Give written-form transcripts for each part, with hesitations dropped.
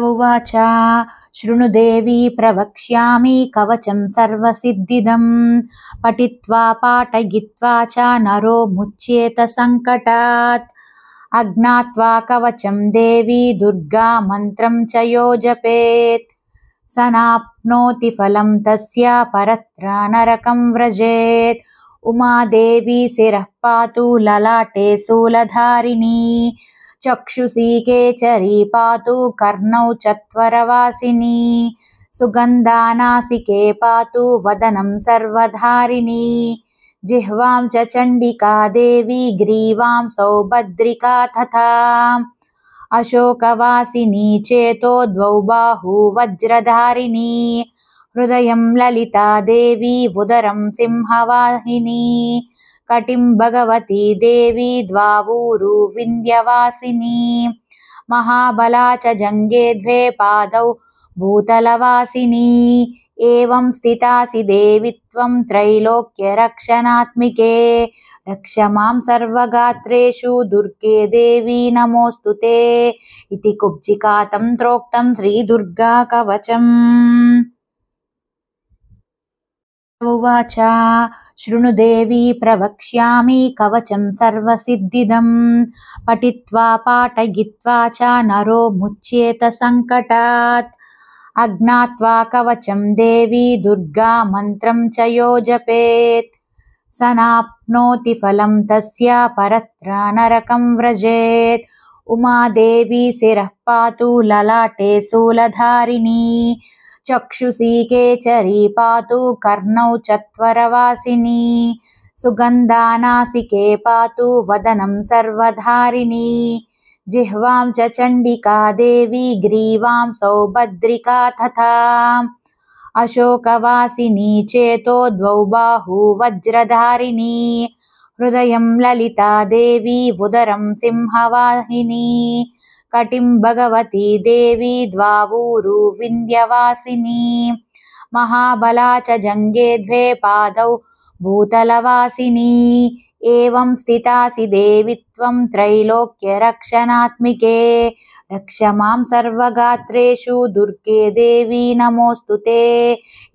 उवाच शृणु देवी प्रवक्ष्यामि कवचं सर्वसिद्धिदं पठित्वा पाठयित्वा च नरो मुच्येत सङ्कटात् अज्ञात्वा कवचं देवी दुर्गा मन्त्रं च यो जपेत् स नाप्नोति फलं तस्य परत्र नरकं व्रजेत् उमादेवी शिरः पातु ललाटे शूलधारिणी चक्षुषी केचरी पातु कर्णौ चत्वरवासिनी सुगन्धानासिके पातु वदनं सर्वधारिणी जिह्वां च चण्डिका देवी ग्रीवां सौभद्रिका तथा अशोकवासिनी चेतो द्वौ बाहू वज्रधारिणी हृदयं ललिता देवी उदरं सिंहवाहिनी कटिं भगवती देवी द्वावूरु विन्ध्यवासिनी महाबला च जङ्गे द्वे पादौ भूतलवासिनी एवं स्थितासि देवी त्वं त्रैलोक्यरक्षणात्मिके रक्ष मां सर्वगात्रेषु दुर्गे देवी नमोऽस्तु ते इति कुब्जिकातं त्रोक्तं श्रीदुर्गा कवचम्। उवाच शृणु देवी प्रवक्ष्यामि कवचं सर्वसिद्धिदं पठित्वा पाठयित्वा च नरो मुच्येत सङ्कटात् अज्ञात्वा कवचं देवी दुर्गा मन्त्रं च यो जपेत् स नाप्नोति फलं तस्य परत्र नरकं व्रजेत् उमादेवी शिरः पातु ललाटे शूलधारिणी चक्षुषी केचरी पातु कर्णौ चत्वरवासिनी सुगन्धानासिके पातु वदनं सर्वधारिणी जिह्वां च चण्डिका देवी ग्रीवां सौभद्रिका तथा अशोकवासिनी चेतो द्वौ बाहू वज्रधारिणी हृदयं ललिता देवी उदरं सिंहवाहिनी कटिं भगवती देवी द्वावूरु विन्ध्यवासिनी महाबला च जङ्गे द्वे पादौ भूतलवासिनी एवं स्थितासि देवी त्वं त्रैलोक्यरक्षणात्मिके रक्ष मां सर्वगात्रेषु दुर्गे देवी नमोऽस्तु ते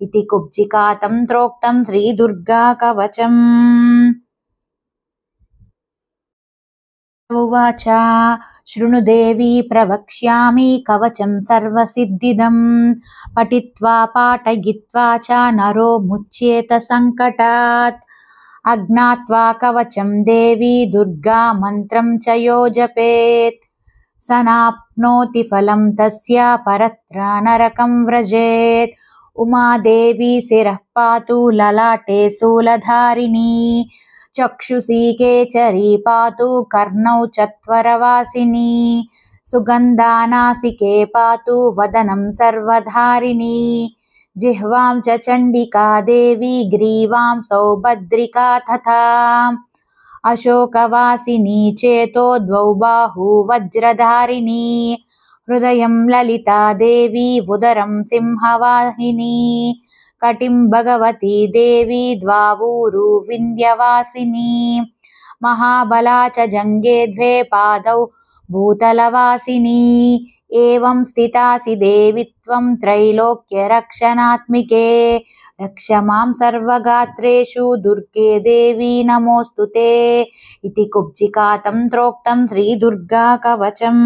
इति कुब्जिकातं त्रोक्तं श्रीदुर्गा कवचम्। उवाच शृणु देवी प्रवक्ष्यामि कवचं सर्वसिद्धिदं पठित्वा पाठयित्वा च नरो मुच्येत सङ्कटात् अज्ञात्वा कवचं देवी दुर्गा मन्त्रं च यो जपेत् स नाप्नोति फलं तस्य परत्र नरकं व्रजेत् उमादेवी शिरः पातु ललाटे शूलधारिणी चक्षुषी केचरी पातु कर्णौ चत्वरवासिनी सुगन्धानासिके पातु वदनं सर्वधारिणी जिह्वां च चण्डिका देवी ग्रीवां सौभद्रिका तथा अशोकवासिनी चेतो द्वौ बाहू वज्रधारिणी हृदयं ललिता देवी उदरं सिंहवाहिनी कटिं भगवती देवी द्वावूरु विन्ध्यवासिनी महाबला च जङ्गे द्वे पादौ भूतलवासिनी एवं स्थितासि देवी त्वं त्रैलोक्यरक्षणात्मिके रक्ष मां सर्वगात्रेषु दुर्गे देवी नमोऽस्तु ते इति कुब्जिकातं त्रोक्तं श्रीदुर्गा कवचम्।